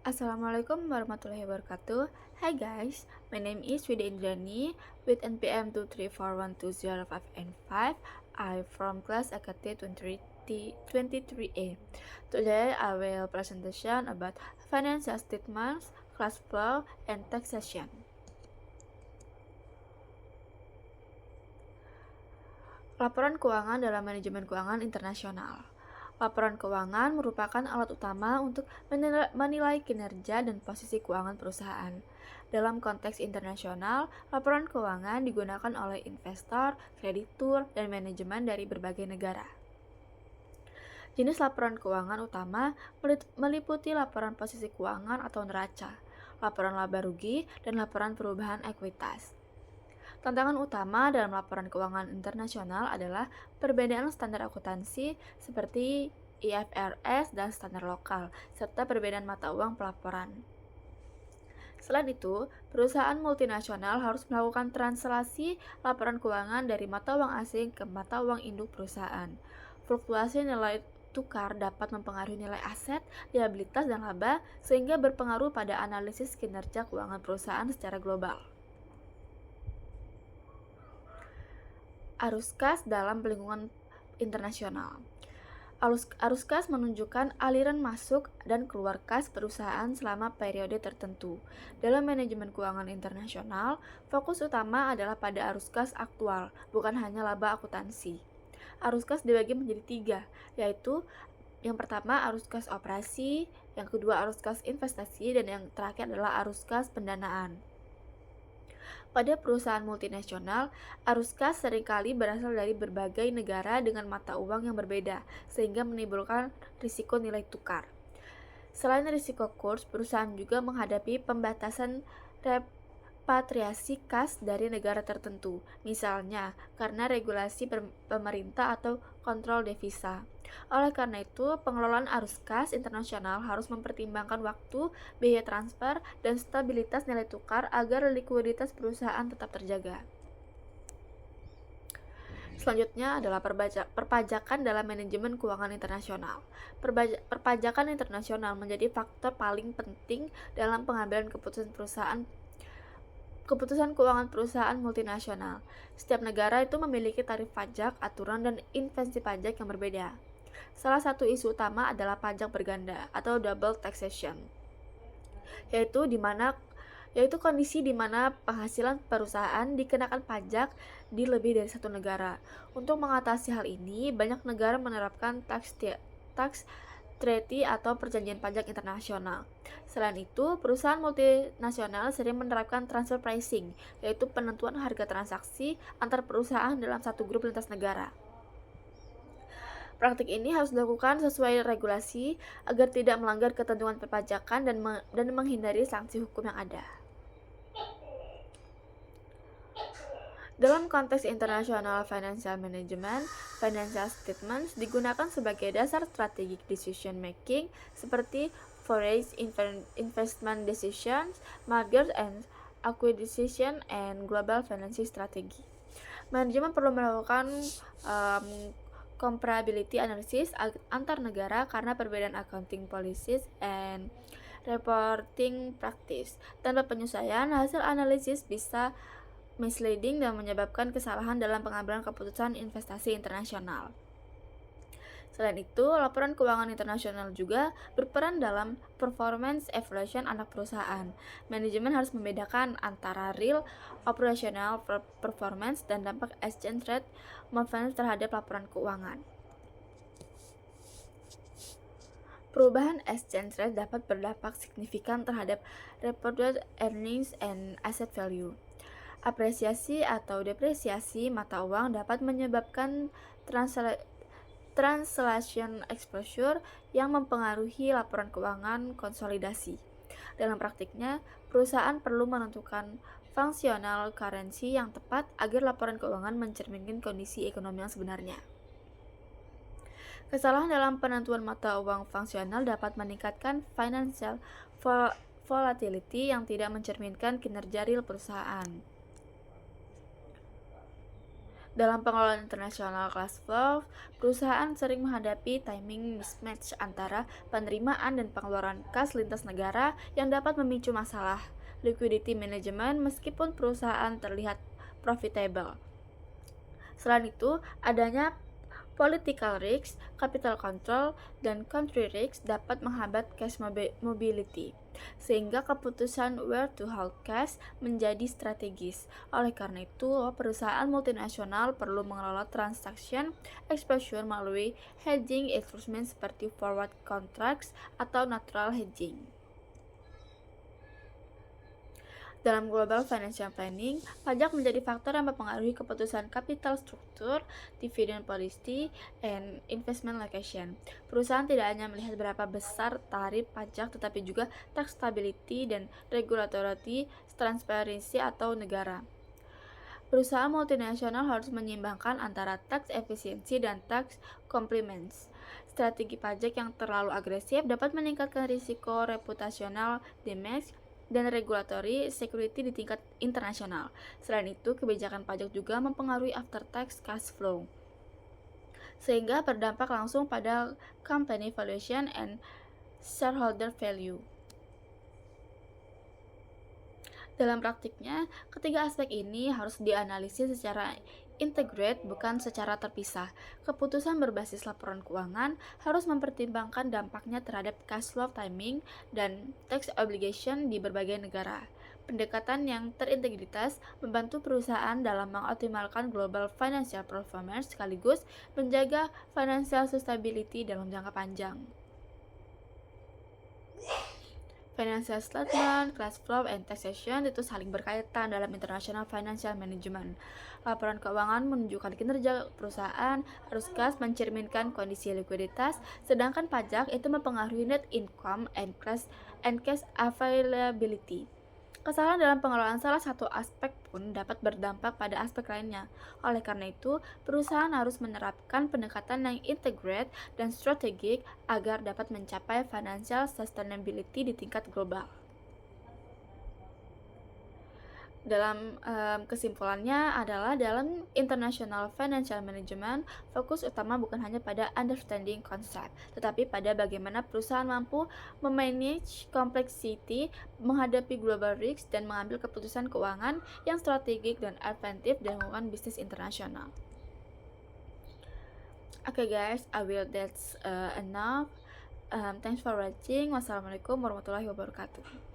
Assalamualaikum warahmatullahi wabarakatuh. Hi guys, my name is Wida Indrani with NPM 2341205 and 5. I'm from class AKT 23A. Today I will presentation about financial statements, cash flow, and taxation. Laporan keuangan dalam manajemen keuangan internasional. Laporan keuangan merupakan alat utama untuk menilai kinerja dan posisi keuangan perusahaan. Dalam konteks internasional, laporan keuangan digunakan oleh investor, kreditur, dan manajemen dari berbagai negara. Jenis laporan keuangan utama meliputi laporan posisi keuangan atau neraca, laporan laba rugi, dan laporan perubahan ekuitas. Tantangan utama dalam laporan keuangan internasional adalah perbedaan standar akuntansi seperti IFRS dan standar lokal, serta perbedaan mata uang pelaporan. Selain itu, perusahaan multinasional harus melakukan translasi laporan keuangan dari mata uang asing ke mata uang induk perusahaan. Fluktuasi nilai tukar dapat mempengaruhi nilai aset, liabilitas, dan laba, sehingga berpengaruh pada analisis kinerja keuangan perusahaan secara global. Arus kas dalam lingkungan internasional. Arus kas menunjukkan aliran masuk dan keluar kas perusahaan selama periode tertentu. Dalam manajemen keuangan internasional, fokus utama adalah pada arus kas aktual, bukan hanya laba akuntansi. Arus kas dibagi menjadi 3, yaitu yang pertama arus kas operasi, yang kedua arus kas investasi, dan yang terakhir adalah arus kas pendanaan. Pada perusahaan multinasional, arus kas seringkali berasal dari berbagai negara dengan mata uang yang berbeda, sehingga menimbulkan risiko nilai tukar. Selain risiko kurs, perusahaan juga menghadapi pembatasan repatriasi kas dari negara tertentu, misalnya karena regulasi pemerintah atau kontrol devisa. Oleh karena itu, pengelolaan arus kas internasional harus mempertimbangkan waktu, biaya transfer, dan stabilitas nilai tukar agar likuiditas perusahaan tetap terjaga. Selanjutnya adalah perpajakan dalam manajemen keuangan internasional. Perpajakan internasional menjadi faktor paling penting dalam pengambilan keputusan keuangan perusahaan multinasional. Setiap negara itu memiliki tarif pajak, aturan, dan investasi pajak yang berbeda. Salah satu isu utama adalah pajak berganda atau double taxation, yaitu kondisi di mana penghasilan perusahaan dikenakan pajak di lebih dari satu negara. Untuk mengatasi hal ini, banyak negara menerapkan tax treaty atau perjanjian pajak internasional. Selain itu, perusahaan multinasional sering menerapkan transfer pricing, yaitu penentuan harga transaksi antar perusahaan dalam satu grup lintas negara. Praktik ini harus dilakukan sesuai regulasi agar tidak melanggar ketentuan perpajakan dan menghindari sanksi hukum yang ada. Dalam konteks internasional financial management, financial statements digunakan sebagai dasar strategic decision making seperti foreign investment decisions, mergers and acquisition, and global financing strategy. Manajemen perlu melakukan comparability analysis antar negara karena perbedaan accounting policies and reporting practice. Tanpa penyesuaian, hasil analisis bisa misleading dan menyebabkan kesalahan dalam pengambilan keputusan investasi internasional. Selain itu, laporan keuangan internasional juga berperan dalam performance evaluation anak perusahaan. Manajemen harus membedakan antara real operational performance dan dampak exchange rate movement terhadap laporan keuangan. Perubahan exchange rate dapat berdampak signifikan terhadap reported earnings and asset value. Apresiasi atau depresiasi mata uang dapat menyebabkan translation exposure yang mempengaruhi laporan keuangan konsolidasi. Dalam praktiknya, perusahaan perlu menentukan functional currency yang tepat agar laporan keuangan mencerminkan kondisi ekonomi yang sebenarnya. Kesalahan dalam penentuan mata uang fungsional dapat meningkatkan financial volatility yang tidak mencerminkan kinerja real perusahaan. Dalam pengelolaan internasional kelas flow, perusahaan sering menghadapi timing mismatch antara penerimaan dan pengeluaran kas lintas negara yang dapat memicu masalah liquidity management meskipun perusahaan terlihat profitable. Selain itu, adanya political risk, capital control, dan country risk dapat menghambat cash mobility, sehingga keputusan where to hold cash menjadi strategis. Oleh karena itu, perusahaan multinasional perlu mengelola transaction exposure melalui hedging instrument seperti forward contracts atau natural hedging. Dalam global financial planning, pajak menjadi faktor yang mempengaruhi keputusan capital structure, dividend policy, and investment location. Perusahaan tidak hanya melihat berapa besar tarif pajak, tetapi juga tax stability dan regulatory transparency atau negara. Perusahaan multinasional harus menyeimbangkan antara tax efficiency dan tax compliance. Strategi pajak yang terlalu agresif dapat meningkatkan risiko reputasional damage dan regulatory security di tingkat internasional. Selain itu, kebijakan pajak juga mempengaruhi after-tax cash flow, sehingga berdampak langsung pada company valuation and shareholder value. Dalam praktiknya, ketiga aspek ini harus dianalisis secara integrate bukan secara terpisah. Keputusan berbasis laporan keuangan harus mempertimbangkan dampaknya terhadap cash flow timing dan tax obligation di berbagai negara. Pendekatan yang terintegritas membantu perusahaan dalam mengoptimalkan global financial performance sekaligus menjaga financial sustainability dalam jangka panjang. Financial statement, cash flow, and taxation itu saling berkaitan dalam international financial management. Laporan keuangan menunjukkan kinerja perusahaan, arus kas mencerminkan kondisi likuiditas, sedangkan pajak itu mempengaruhi net income and cash availability. Kesalahan dalam pengelolaan salah satu aspek pun dapat berdampak pada aspek lainnya. Oleh karena itu, perusahaan harus menerapkan pendekatan yang integrate dan strategik agar dapat mencapai financial sustainability di tingkat global. Dalam kesimpulannya adalah dalam international financial management, fokus utama bukan hanya pada understanding konsep, tetapi pada bagaimana perusahaan mampu memanage complexity, menghadapi global risk, dan mengambil keputusan keuangan yang strategik dan preventif dalam melakukan bisnis internasional. Okay guys, that's enough. Thanks for watching. Wassalamualaikum warahmatullahi wabarakatuh.